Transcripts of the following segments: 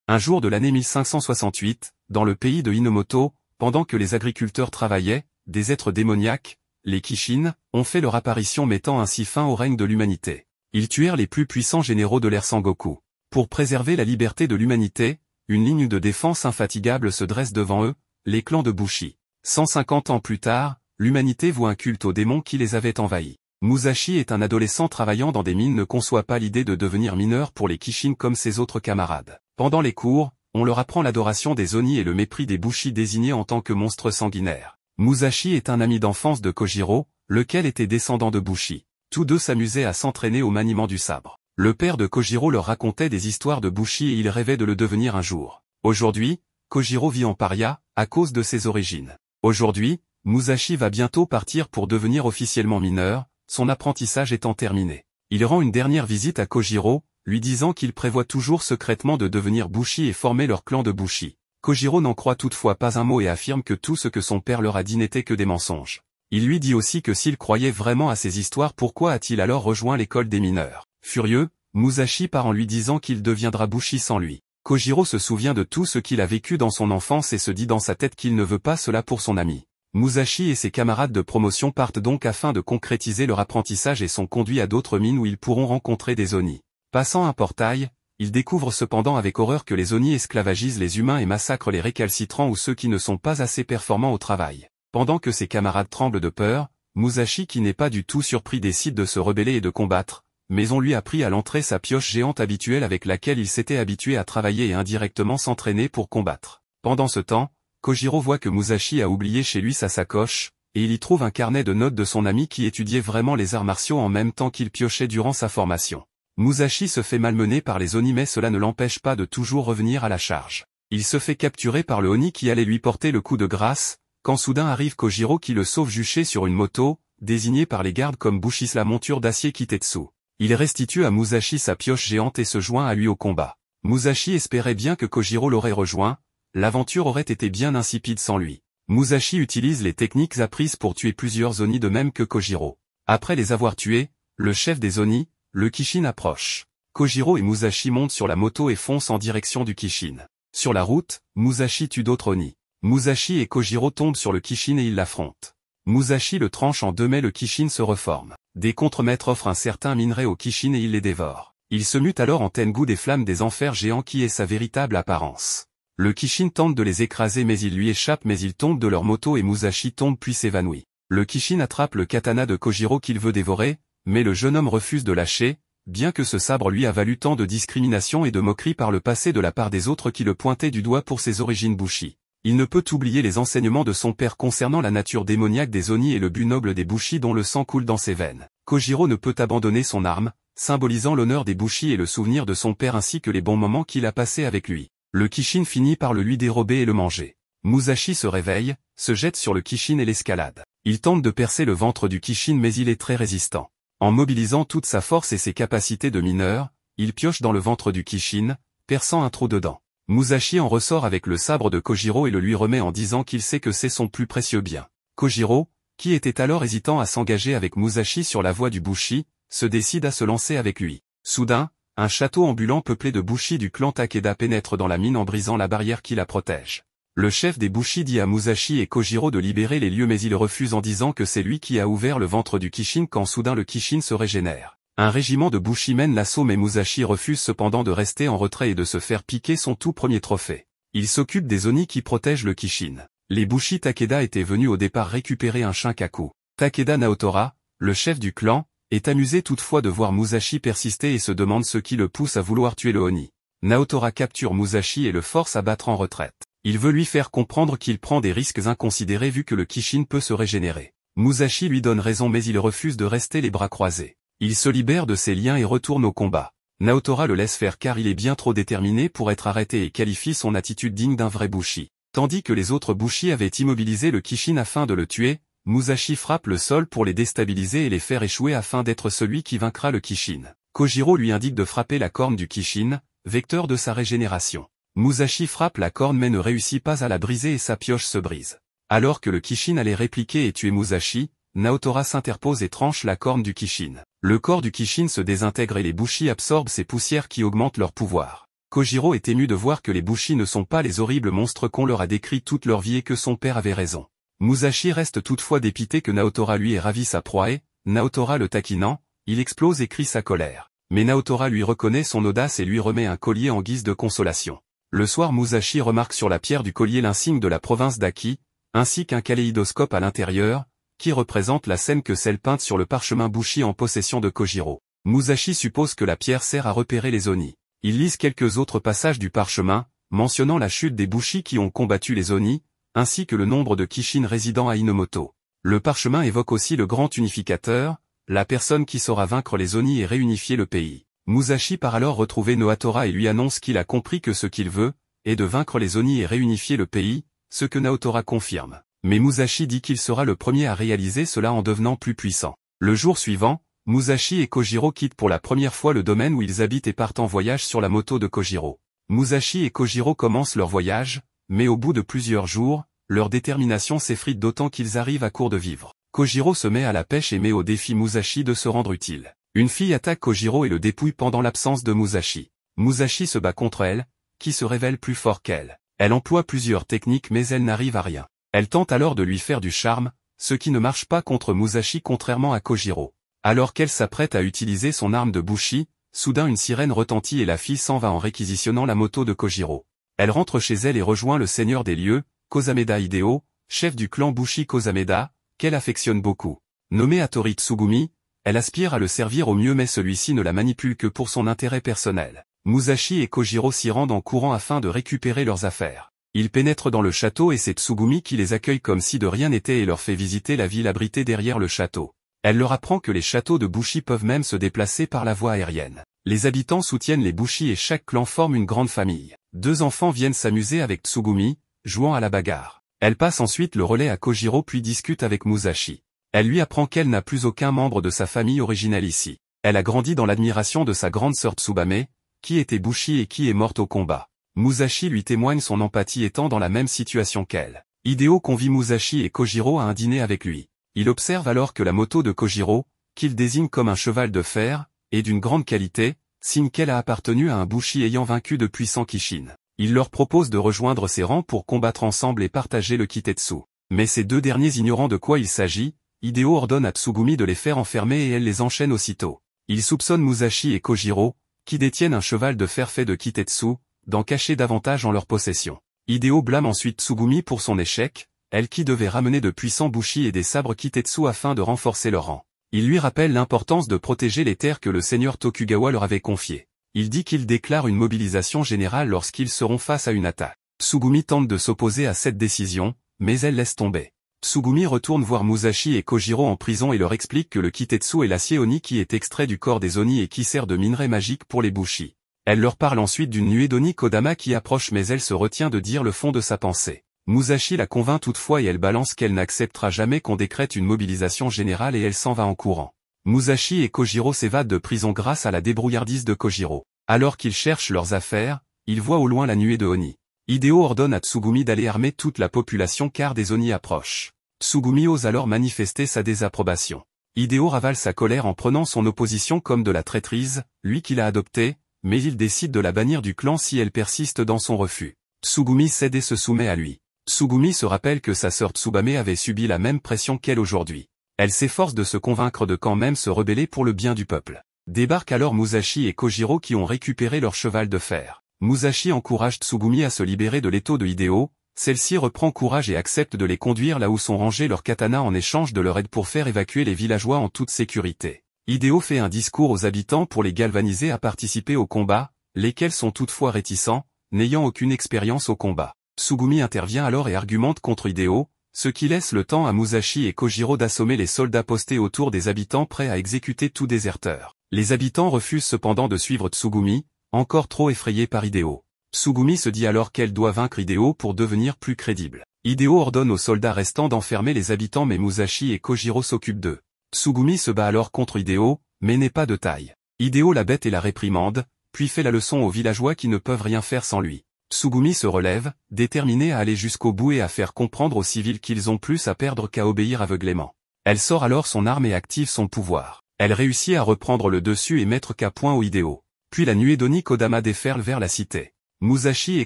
Un jour de l'année 1568, dans le pays de Hinomoto, pendant que les agriculteurs travaillaient, des êtres démoniaques, les Kishin, ont fait leur apparition mettant ainsi fin au règne de l'humanité. Ils tuèrent les plus puissants généraux de l'ère Sengoku. Pour préserver la liberté de l'humanité, une ligne de défense infatigable se dresse devant eux, les clans de Bushi. 150 ans plus tard, l'humanité voit un culte aux démons qui les avait envahis. Musashi est un adolescent travaillant dans des mines ne conçoit pas l'idée de devenir mineur pour les Kishin comme ses autres camarades. Pendant les cours, on leur apprend l'adoration des Oni et le mépris des Bushi désignés en tant que monstres sanguinaires. Musashi est un ami d'enfance de Kojiro, lequel était descendant de Bushi. Tous deux s'amusaient à s'entraîner au maniement du sabre. Le père de Kojiro leur racontait des histoires de Bushi et il rêvait de le devenir un jour. Aujourd'hui, Kojiro vit en paria, à cause de ses origines. Aujourd'hui, Musashi va bientôt partir pour devenir officiellement mineur, son apprentissage étant terminé. Il rend une dernière visite à Kojiro, lui disant qu'il prévoit toujours secrètement de devenir Bushi et former leur clan de Bushi. Kojiro n'en croit toutefois pas un mot et affirme que tout ce que son père leur a dit n'était que des mensonges. Il lui dit aussi que s'il croyait vraiment à ces histoires, pourquoi a-t-il alors rejoint l'école des mineurs? Furieux, Musashi part en lui disant qu'il deviendra Bushi sans lui. Kojiro se souvient de tout ce qu'il a vécu dans son enfance et se dit dans sa tête qu'il ne veut pas cela pour son ami. Musashi et ses camarades de promotion partent donc afin de concrétiser leur apprentissage et sont conduits à d'autres mines où ils pourront rencontrer des Oni. Passant un portail, ils découvrent cependant avec horreur que les Oni esclavagisent les humains et massacrent les récalcitrants ou ceux qui ne sont pas assez performants au travail. Pendant que ses camarades tremblent de peur, Musashi qui n'est pas du tout surpris décide de se rebeller et de combattre, mais on lui a pris à l'entrée sa pioche géante habituelle avec laquelle il s'était habitué à travailler et indirectement s'entraîner pour combattre. Pendant ce temps, Kojiro voit que Musashi a oublié chez lui sa sacoche, et il y trouve un carnet de notes de son ami qui étudiait vraiment les arts martiaux en même temps qu'il piochait durant sa formation. Musashi se fait malmener par les Oni mais cela ne l'empêche pas de toujours revenir à la charge. Il se fait capturer par le Oni qui allait lui porter le coup de grâce, quand soudain arrive Kojiro qui le sauve juché sur une moto, désigné par les gardes comme Bushi la monture d'acier Kitetsu. Il restitue à Musashi sa pioche géante et se joint à lui au combat. Musashi espérait bien que Kojiro l'aurait rejoint, l'aventure aurait été bien insipide sans lui. Musashi utilise les techniques apprises pour tuer plusieurs Oni de même que Kojiro. Après les avoir tués, le chef des Oni, le Kishin approche. Kojiro et Musashi montent sur la moto et foncent en direction du Kishin. Sur la route, Musashi tue d'autres Oni. Musashi et Kojiro tombent sur le Kishin et ils l'affrontent. Musashi le tranche en deux mais le Kishin se reforme. Des contremaîtres offrent un certain minerai au Kishin et il les dévore. Il se mute alors en Tengu des flammes des enfers géants qui est sa véritable apparence. Le Kishin tente de les écraser mais il lui échappe mais il tombe de leur moto et Musashi tombe puis s'évanouit. Le Kishin attrape le katana de Kojiro qu'il veut dévorer, mais le jeune homme refuse de lâcher, bien que ce sabre lui a valu tant de discrimination et de moquerie par le passé de la part des autres qui le pointaient du doigt pour ses origines Bushi. Il ne peut oublier les enseignements de son père concernant la nature démoniaque des Oni et le but noble des Bushi dont le sang coule dans ses veines. Kojiro ne peut abandonner son arme, symbolisant l'honneur des Bushi et le souvenir de son père ainsi que les bons moments qu'il a passés avec lui. Le Kishin finit par le lui dérober et le manger. Musashi se réveille, se jette sur le Kishin et l'escalade. Il tente de percer le ventre du Kishin mais il est très résistant. En mobilisant toute sa force et ses capacités de mineur, il pioche dans le ventre du Kishin, perçant un trou dedans. Musashi en ressort avec le sabre de Kojiro et le lui remet en disant qu'il sait que c'est son plus précieux bien. Kojiro, qui était alors hésitant à s'engager avec Musashi sur la voie du Bushi, se décide à se lancer avec lui. Soudain, un château ambulant peuplé de Bushi du clan Takeda pénètre dans la mine en brisant la barrière qui la protège. Le chef des Bushi dit à Musashi et Kojiro de libérer les lieux mais il refuse en disant que c'est lui qui a ouvert le ventre du Kishin quand soudain le Kishin se régénère. Un régiment de Bushi mène l'assaut mais Musashi refuse cependant de rester en retrait et de se faire piquer son tout premier trophée. Il s'occupe des Oni qui protègent le Kishin. Les Bushi Takeda étaient venus au départ récupérer un Shinkaku. Takeda Naotora, le chef du clan, est amusé toutefois de voir Musashi persister et se demande ce qui le pousse à vouloir tuer le Oni. Naotora capture Musashi et le force à battre en retraite. Il veut lui faire comprendre qu'il prend des risques inconsidérés vu que le Kishin peut se régénérer. Musashi lui donne raison mais il refuse de rester les bras croisés. Il se libère de ses liens et retourne au combat. Naotora le laisse faire car il est bien trop déterminé pour être arrêté et qualifie son attitude digne d'un vrai Bushi. Tandis que les autres Bushi avaient immobilisé le Kishin afin de le tuer, Musashi frappe le sol pour les déstabiliser et les faire échouer afin d'être celui qui vaincra le Kishin. Kojiro lui indique de frapper la corne du Kishin, vecteur de sa régénération. Musashi frappe la corne mais ne réussit pas à la briser et sa pioche se brise. Alors que le Kishin allait répliquer et tuer Musashi, Naotora s'interpose et tranche la corne du Kishin. Le corps du Kishin se désintègre et les Bushi absorbent ces poussières qui augmentent leur pouvoir. Kojiro est ému de voir que les Bushi ne sont pas les horribles monstres qu'on leur a décrits toute leur vie et que son père avait raison. Musashi reste toutefois dépité que Naotora lui ait ravi sa proie et, Naotora le taquinant, il explose et crie sa colère. Mais Naotora lui reconnaît son audace et lui remet un collier en guise de consolation. Le soir Musashi remarque sur la pierre du collier l'insigne de la province d'Aki, ainsi qu'un kaléidoscope à l'intérieur, qui représente la scène que celle peinte sur le parchemin Bushi en possession de Kojiro. Musashi suppose que la pierre sert à repérer les Oni. Ils lisent quelques autres passages du parchemin, mentionnant la chute des Bushi qui ont combattu les Oni, ainsi que le nombre de Kishin résidant à Inomoto. Le parchemin évoque aussi le grand unificateur, la personne qui saura vaincre les Oni et réunifier le pays. Musashi part alors retrouver Naotora et lui annonce qu'il a compris que ce qu'il veut, est de vaincre les Oni et réunifier le pays, ce que Naotora confirme. Mais Musashi dit qu'il sera le premier à réaliser cela en devenant plus puissant. Le jour suivant, Musashi et Kojiro quittent pour la première fois le domaine où ils habitent et partent en voyage sur la moto de Kojiro. Musashi et Kojiro commencent leur voyage, mais au bout de plusieurs jours, leur détermination s'effrite d'autant qu'ils arrivent à court de vivres. Kojiro se met à la pêche et met au défi Musashi de se rendre utile. Une fille attaque Kojiro et le dépouille pendant l'absence de Musashi. Musashi se bat contre elle, qui se révèle plus fort qu'elle. Elle emploie plusieurs techniques mais elle n'arrive à rien. Elle tente alors de lui faire du charme, ce qui ne marche pas contre Musashi contrairement à Kojiro. Alors qu'elle s'apprête à utiliser son arme de Bushi, soudain une sirène retentit et la fille s'en va en réquisitionnant la moto de Kojiro. Elle rentre chez elle et rejoint le seigneur des lieux, Kosameda Hideo, chef du clan Bushi Kosameda, qu'elle affectionne beaucoup. Nommée Hattori Tsugumi, elle aspire à le servir au mieux mais celui-ci ne la manipule que pour son intérêt personnel. Musashi et Kojiro s'y rendent en courant afin de récupérer leurs affaires. Ils pénètrent dans le château et c'est Tsugumi qui les accueille comme si de rien n'était et leur fait visiter la ville abritée derrière le château. Elle leur apprend que les châteaux de Bushi peuvent même se déplacer par la voie aérienne. Les habitants soutiennent les Bushi et chaque clan forme une grande famille. 2 enfants viennent s'amuser avec Tsugumi, jouant à la bagarre. Elle passe ensuite le relais à Kojiro puis discute avec Musashi. Elle lui apprend qu'elle n'a plus aucun membre de sa famille originelle ici. Elle a grandi dans l'admiration de sa grande sœur Tsubame, qui était Bushi et qui est morte au combat. Musashi lui témoigne son empathie étant dans la même situation qu'elle. Hideo convie Musashi et Kojiro à un dîner avec lui. Il observe alors que la moto de Kojiro, qu'il désigne comme un cheval de fer, est d'une grande qualité, signe qu'elle a appartenu à un Bushi ayant vaincu de puissants Kishin. Il leur propose de rejoindre ses rangs pour combattre ensemble et partager le Kitetsu. Mais ces 2 derniers ignorant de quoi il s'agit, Hideo ordonne à Tsugumi de les faire enfermer et elle les enchaîne aussitôt. Il soupçonne Musashi et Kojiro, qui détiennent un cheval de fer fait de Kitetsu, d'en cacher davantage en leur possession. Hideo blâme ensuite Tsugumi pour son échec, elle qui devait ramener de puissants Bushi et des sabres Kitetsu afin de renforcer leur rang. Il lui rappelle l'importance de protéger les terres que le seigneur Tokugawa leur avait confiées. Il dit qu'il déclare une mobilisation générale lorsqu'ils seront face à une attaque. Tsugumi tente de s'opposer à cette décision, mais elle laisse tomber. Tsugumi retourne voir Musashi et Kojiro en prison et leur explique que le Kitetsu est l'acier Oni qui est extrait du corps des Oni et qui sert de minerai magique pour les Bushi. Elle leur parle ensuite d'une nuée d'Oni Kodama qui approche mais elle se retient de dire le fond de sa pensée. Musashi la convainc toutefois et elle balance qu'elle n'acceptera jamais qu'on décrète une mobilisation générale et elle s'en va en courant. Musashi et Kojiro s'évadent de prison grâce à la débrouillardise de Kojiro. Alors qu'ils cherchent leurs affaires, ils voient au loin la nuée de Oni. Hideo ordonne à Tsugumi d'aller armer toute la population car des Oni approchent. Tsugumi ose alors manifester sa désapprobation. Hideo ravale sa colère en prenant son opposition comme de la traîtrise, lui qui l'a adoptée, mais il décide de la bannir du clan si elle persiste dans son refus. Tsugumi cède et se soumet à lui. Tsugumi se rappelle que sa sœur Tsubame avait subi la même pression qu'elle aujourd'hui. Elle s'efforce de se convaincre de quand même se rebeller pour le bien du peuple. Débarquent alors Musashi et Kojiro qui ont récupéré leur cheval de fer. Musashi encourage Tsugumi à se libérer de l'étau de Hideo, celle-ci reprend courage et accepte de les conduire là où sont rangés leurs katanas en échange de leur aide pour faire évacuer les villageois en toute sécurité. Hideo fait un discours aux habitants pour les galvaniser à participer au combat, lesquels sont toutefois réticents, n'ayant aucune expérience au combat. Tsugumi intervient alors et argumente contre Hideo, ce qui laisse le temps à Musashi et Kojiro d'assommer les soldats postés autour des habitants prêts à exécuter tout déserteur. Les habitants refusent cependant de suivre Tsugumi, encore trop effrayés par Hideo. Tsugumi se dit alors qu'elle doit vaincre Hideo pour devenir plus crédible. Hideo ordonne aux soldats restants d'enfermer les habitants mais Musashi et Kojiro s'occupent d'eux. Tsugumi se bat alors contre Hideo, mais n'est pas de taille. Hideo la bête et la réprimande, puis fait la leçon aux villageois qui ne peuvent rien faire sans lui. Tsugumi se relève, déterminée à aller jusqu'au bout et à faire comprendre aux civils qu'ils ont plus à perdre qu'à obéir aveuglément. Elle sort alors son arme et active son pouvoir. Elle réussit à reprendre le dessus et mettre qu'à point au Hideo. Puis la nuée d'Oni Kodama déferle vers la cité. Musashi et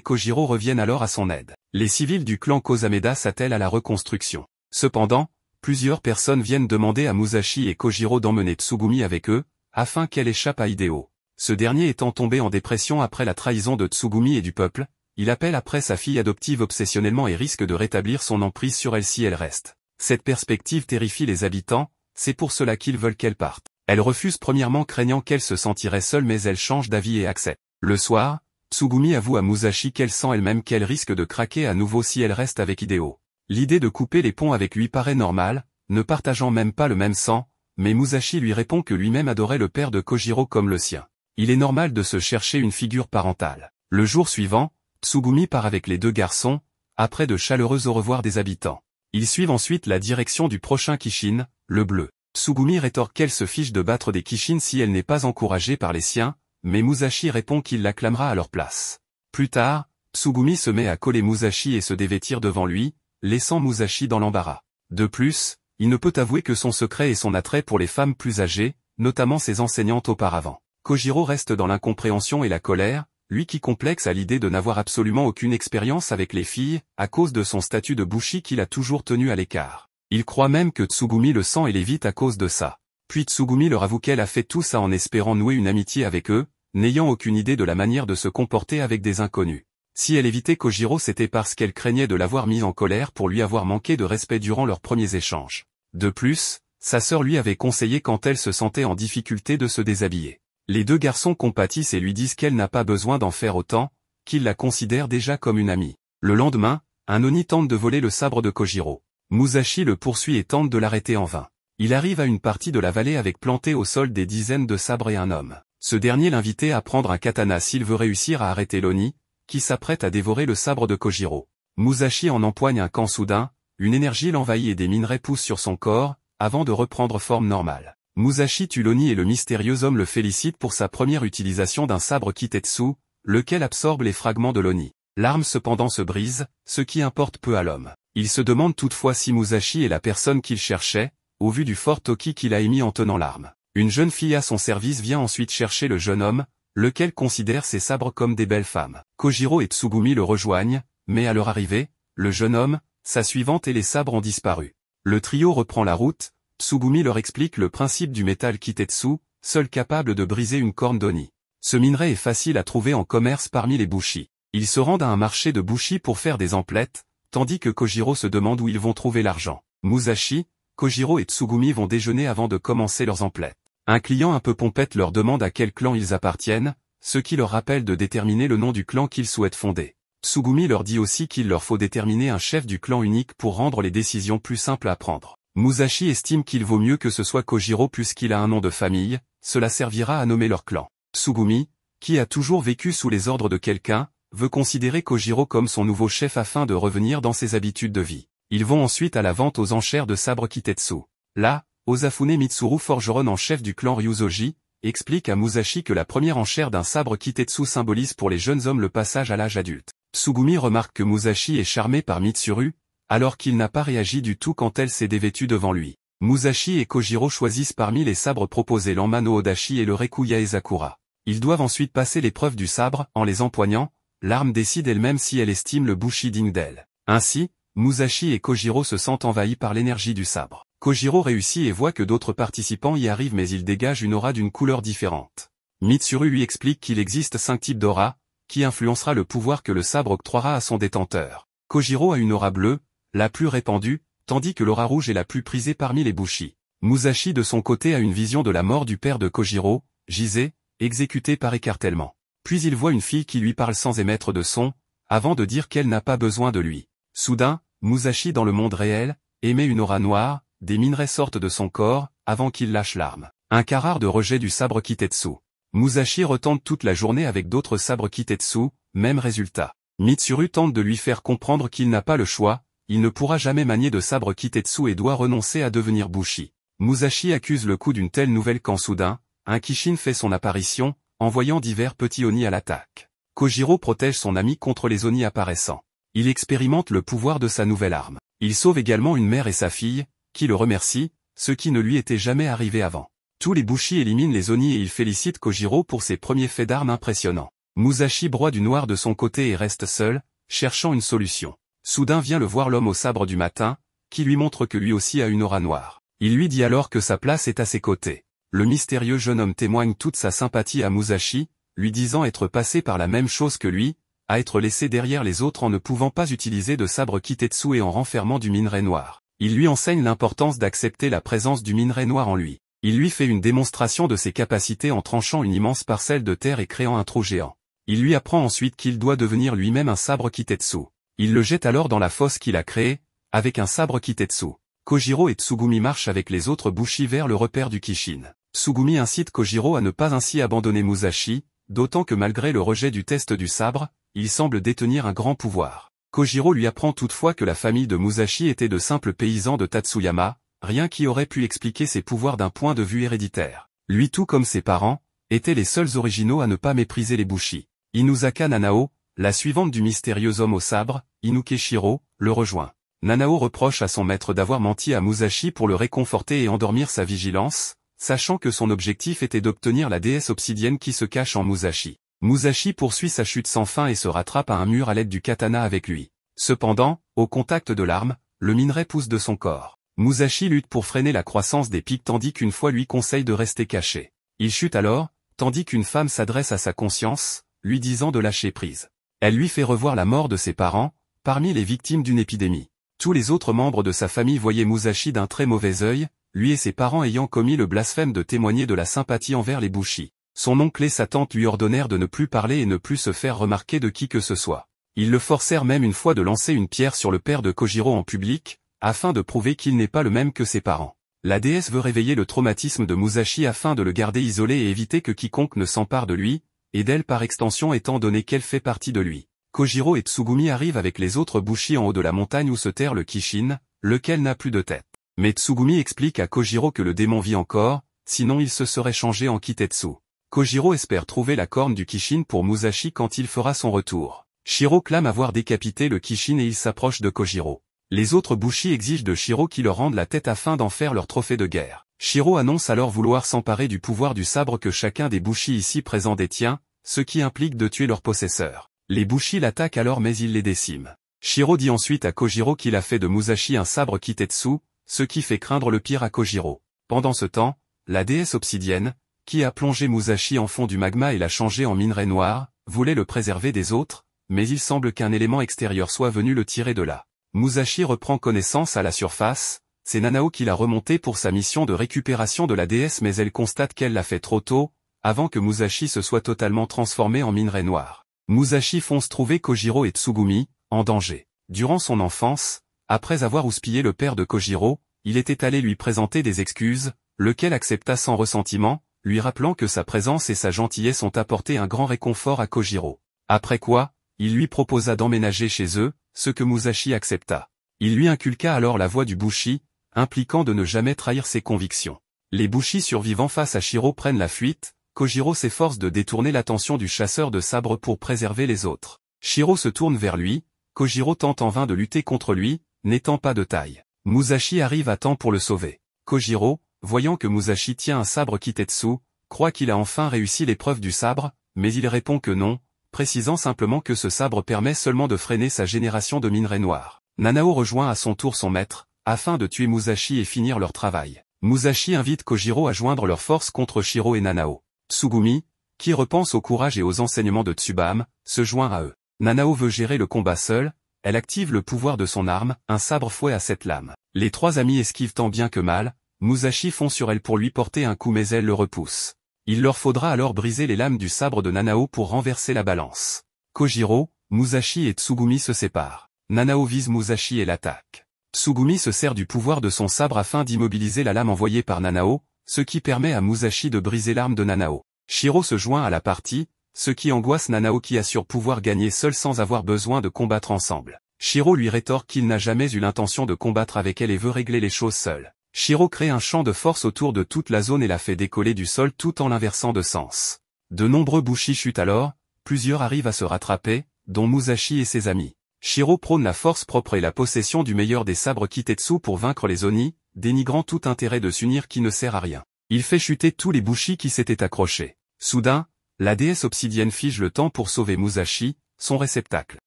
Kojiro reviennent alors à son aide. Les civils du clan Kosameda s'attellent à la reconstruction. Cependant, plusieurs personnes viennent demander à Musashi et Kojiro d'emmener Tsugumi avec eux, afin qu'elle échappe à Hideo. Ce dernier étant tombé en dépression après la trahison de Tsugumi et du peuple, il appelle après sa fille adoptive obsessionnellement et risque de rétablir son emprise sur elle si elle reste. Cette perspective terrifie les habitants, c'est pour cela qu'ils veulent qu'elle parte. Elle refuse premièrement craignant qu'elle se sentirait seule mais elle change d'avis et accepte. Le soir, Tsugumi avoue à Musashi qu'elle sent elle-même qu'elle risque de craquer à nouveau si elle reste avec Hideo. L'idée de couper les ponts avec lui paraît normale, ne partageant même pas le même sang, mais Musashi lui répond que lui-même adorait le père de Kojiro comme le sien. Il est normal de se chercher une figure parentale. Le jour suivant, Tsugumi part avec les deux garçons, après de chaleureux au revoir des habitants. Ils suivent ensuite la direction du prochain Kishin, le bleu. Tsugumi rétorque qu'elle se fiche de battre des Kishin si elle n'est pas encouragée par les siens, mais Musashi répond qu'il l'acclamera à leur place. Plus tard, Tsugumi se met à coller Musashi et se dévêtir devant lui, laissant Musashi dans l'embarras. De plus, il ne peut avouer que son secret est son attrait pour les femmes plus âgées, notamment ses enseignantes auparavant. Kojiro reste dans l'incompréhension et la colère, lui qui complexe à l'idée de n'avoir absolument aucune expérience avec les filles, à cause de son statut de bushi qu'il a toujours tenu à l'écart. Il croit même que Tsugumi le sent et l'évite à cause de ça. Puis Tsugumi leur avoue qu'elle a fait tout ça en espérant nouer une amitié avec eux, n'ayant aucune idée de la manière de se comporter avec des inconnus. Si elle évitait Kojiro c'était parce qu'elle craignait de l'avoir mis en colère pour lui avoir manqué de respect durant leurs premiers échanges. De plus, sa sœur lui avait conseillé quand elle se sentait en difficulté de se déshabiller. Les deux garçons compatissent et lui disent qu'elle n'a pas besoin d'en faire autant, qu'ils la considèrent déjà comme une amie. Le lendemain, un Oni tente de voler le sabre de Kojiro. Musashi le poursuit et tente de l'arrêter en vain. Il arrive à une partie de la vallée avec planté au sol des dizaines de sabres et un homme. Ce dernier l'invitait à prendre un katana s'il veut réussir à arrêter l'Oni, qui s'apprête à dévorer le sabre de Kojiro. Musashi en empoigne un quand soudain, une énergie l'envahit et des minerais poussent sur son corps, avant de reprendre forme normale. Musashi tue l'Oni et le mystérieux homme le félicite pour sa première utilisation d'un sabre Kitetsu, lequel absorbe les fragments de l'Oni. L'arme cependant se brise, ce qui importe peu à l'homme. Il se demande toutefois si Musashi est la personne qu'il cherchait, au vu du fort toki qu'il a émis en tenant l'arme. Une jeune fille à son service vient ensuite chercher le jeune homme, lequel considère ses sabres comme des belles femmes. Kojiro et Tsugumi le rejoignent, mais à leur arrivée, le jeune homme, sa suivante et les sabres ont disparu. Le trio reprend la route, Tsugumi leur explique le principe du métal Kitetsu, seul capable de briser une corne d'Oni. Ce minerai est facile à trouver en commerce parmi les bushi. Ils se rendent à un marché de bushi pour faire des emplettes, tandis que Kojiro se demande où ils vont trouver l'argent. Musashi, Kojiro et Tsugumi vont déjeuner avant de commencer leurs emplettes. Un client un peu pompette leur demande à quel clan ils appartiennent, ce qui leur rappelle de déterminer le nom du clan qu'ils souhaitent fonder. Tsugumi leur dit aussi qu'il leur faut déterminer un chef du clan unique pour rendre les décisions plus simples à prendre. Musashi estime qu'il vaut mieux que ce soit Kojiro puisqu'il a un nom de famille, cela servira à nommer leur clan. Tsugumi, qui a toujours vécu sous les ordres de quelqu'un, veut considérer Kojiro comme son nouveau chef afin de revenir dans ses habitudes de vie. Ils vont ensuite à la vente aux enchères de sabres Kitetsu. Là, Osafune Mitsuru, forgeron en chef du clan Ryuzoji, explique à Musashi que la première enchère d'un sabre Kitetsu symbolise pour les jeunes hommes le passage à l'âge adulte. Tsugumi remarque que Musashi est charmé par Mitsuru, alors qu'il n'a pas réagi du tout quand elle s'est dévêtue devant lui. Musashi et Kojiro choisissent parmi les sabres proposés l'Anma no Odashi et le Reku Yaezakura. Ils doivent ensuite passer l'épreuve du sabre, en les empoignant, l'arme décide elle-même si elle estime le bushi digne d'elle. Ainsi, Musashi et Kojiro se sentent envahis par l'énergie du sabre. Kojiro réussit et voit que d'autres participants y arrivent mais il dégage une aura d'une couleur différente. Mitsuru lui explique qu'il existe 5 types d'aura, qui influencera le pouvoir que le sabre octroiera à son détenteur. Kojiro a une aura bleue, la plus répandue, tandis que l'aura rouge est la plus prisée parmi les bushi. Musashi de son côté a une vision de la mort du père de Kojiro, Jise, exécuté par écartèlement. Puis il voit une fille qui lui parle sans émettre de son, avant de dire qu'elle n'a pas besoin de lui. Soudain, Musashi dans le monde réel, émet une aura noire, des minerais sortent de son corps, avant qu'il lâche l'arme. Un cas rare de rejet du sabre Kitetsu. Musashi retente toute la journée avec d'autres sabres Kitetsu, même résultat. Mitsuru tente de lui faire comprendre qu'il n'a pas le choix, il ne pourra jamais manier de sabre Kitetsu et doit renoncer à devenir bushi. Musashi accuse le coup d'une telle nouvelle quand soudain, un Kishin fait son apparition, envoyant divers petits Oni à l'attaque. Kojiro protège son ami contre les Oni apparaissant. Il expérimente le pouvoir de sa nouvelle arme. Il sauve également une mère et sa fille, qui le remercient, ce qui ne lui était jamais arrivé avant. Tous les Bushi éliminent les Oni et ils félicitent Kojiro pour ses premiers faits d'armes impressionnants. Musashi broie du noir de son côté et reste seul, cherchant une solution. Soudain vient le voir l'homme au sabre du matin, qui lui montre que lui aussi a une aura noire. Il lui dit alors que sa place est à ses côtés. Le mystérieux jeune homme témoigne toute sa sympathie à Musashi, lui disant être passé par la même chose que lui, à être laissé derrière les autres en ne pouvant pas utiliser de sabre Kitetsu et en renfermant du minerai noir. Il lui enseigne l'importance d'accepter la présence du minerai noir en lui. Il lui fait une démonstration de ses capacités en tranchant une immense parcelle de terre et créant un trou géant. Il lui apprend ensuite qu'il doit devenir lui-même un sabre Kitetsu. Il le jette alors dans la fosse qu'il a créée, avec un sabre Kitetsu. Kojiro et Tsugumi marchent avec les autres Bushi vers le repère du Kishin. Tsugumi incite Kojiro à ne pas ainsi abandonner Musashi, d'autant que malgré le rejet du test du sabre, il semble détenir un grand pouvoir. Kojiro lui apprend toutefois que la famille de Musashi était de simples paysans de Tatsuyama, rien qui aurait pu expliquer ses pouvoirs d'un point de vue héréditaire. Lui tout comme ses parents, étaient les seuls originaux à ne pas mépriser les Bushi. Inuzaka Nanao, la suivante du mystérieux homme au sabre, Inuke Shiro, le rejoint. Nanao reproche à son maître d'avoir menti à Musashi pour le réconforter et endormir sa vigilance, sachant que son objectif était d'obtenir la déesse obsidienne qui se cache en Musashi. Musashi poursuit sa chute sans fin et se rattrape à un mur à l'aide du katana avec lui. Cependant, au contact de l'arme, le minerai pousse de son corps. Musashi lutte pour freiner la croissance des pics tandis qu'une fois lui conseille de rester caché. Il chute alors, tandis qu'une femme s'adresse à sa conscience, lui disant de lâcher prise. Elle lui fait revoir la mort de ses parents, parmi les victimes d'une épidémie. Tous les autres membres de sa famille voyaient Musashi d'un très mauvais œil, lui et ses parents ayant commis le blasphème de témoigner de la sympathie envers les Bushi. Son oncle et sa tante lui ordonnèrent de ne plus parler et ne plus se faire remarquer de qui que ce soit. Ils le forcèrent même une fois de lancer une pierre sur le père de Kojiro en public, afin de prouver qu'il n'est pas le même que ses parents. La déesse veut réveiller le traumatisme de Musashi afin de le garder isolé et éviter que quiconque ne s'empare de lui, et d'elle par extension étant donné qu'elle fait partie de lui. Kojiro et Tsugumi arrivent avec les autres Bushi en haut de la montagne où se terre le Kishin, lequel n'a plus de tête. Mais Tsugumi explique à Kojiro que le démon vit encore, sinon il se serait changé en Kitetsu. Kojiro espère trouver la corne du Kishin pour Musashi quand il fera son retour. Shiro clame avoir décapité le Kishin et il s'approche de Kojiro. Les autres Bushi exigent de Shiro qu'il leur rende la tête afin d'en faire leur trophée de guerre. Shiro annonce alors vouloir s'emparer du pouvoir du sabre que chacun des Bushi ici présents détient, ce qui implique de tuer leur possesseur. Les Bushi l'attaquent alors mais il les décime. Shiro dit ensuite à Kojiro qu'il a fait de Musashi un sabre Kitetsu, ce qui fait craindre le pire à Kojiro. Pendant ce temps, la déesse obsidienne, qui a plongé Musashi en fond du magma et l'a changé en minerai noir, voulait le préserver des autres, mais il semble qu'un élément extérieur soit venu le tirer de là. Musashi reprend connaissance à la surface, c'est Nanao qui l'a remonté pour sa mission de récupération de la déesse mais elle constate qu'elle l'a fait trop tôt, avant que Musashi se soit totalement transformé en minerai noir. Musashi fonce trouver Kojiro et Tsugumi, en danger. Durant son enfance, après avoir houspillé le père de Kojiro, il était allé lui présenter des excuses, lequel accepta sans ressentiment, lui rappelant que sa présence et sa gentillesse ont apporté un grand réconfort à Kojiro. Après quoi, il lui proposa d'emménager chez eux, ce que Musashi accepta. Il lui inculqua alors la voie du Bushi, impliquant de ne jamais trahir ses convictions. Les Bushi survivants face à Shiro prennent la fuite, Kojiro s'efforce de détourner l'attention du chasseur de sabre pour préserver les autres. Shiro se tourne vers lui, Kojiro tente en vain de lutter contre lui, n'étant pas de taille. Musashi arrive à temps pour le sauver. Kojiro, voyant que Musashi tient un sabre Kitetsu, croit qu'il a enfin réussi l'épreuve du sabre, mais il répond que non, précisant simplement que ce sabre permet seulement de freiner sa génération de minerai noir. Nanao rejoint à son tour son maître, afin de tuer Musashi et finir leur travail. Musashi invite Kojiro à joindre leurs forces contre Shiro et Nanao. Tsugumi, qui repense au courage et aux enseignements de Tsubame, se joint à eux. Nanao veut gérer le combat seul, elle active le pouvoir de son arme, un sabre fouet à 7 lames. Les trois amis esquivent tant bien que mal, Musashi fond sur elle pour lui porter un coup mais elle le repousse. Il leur faudra alors briser les lames du sabre de Nanao pour renverser la balance. Kojiro, Musashi et Tsugumi se séparent. Nanao vise Musashi et l'attaque. Tsugumi se sert du pouvoir de son sabre afin d'immobiliser la lame envoyée par Nanao, ce qui permet à Musashi de briser l'arme de Nanao. Shiro se joint à la partie, ce qui angoisse Nanao qui assure pouvoir gagner seul sans avoir besoin de combattre ensemble. Shiro lui rétorque qu'il n'a jamais eu l'intention de combattre avec elle et veut régler les choses seul. Shiro crée un champ de force autour de toute la zone et la fait décoller du sol tout en l'inversant de sens. De nombreux Bushi chutent alors, plusieurs arrivent à se rattraper, dont Musashi et ses amis. Shiro prône la force propre et la possession du meilleur des sabres Kitetsu pour vaincre les Oni, dénigrant tout intérêt de s'unir qui ne sert à rien. Il fait chuter tous les bushi qui s'étaient accrochés. Soudain, la déesse obsidienne fige le temps pour sauver Musashi, son réceptacle.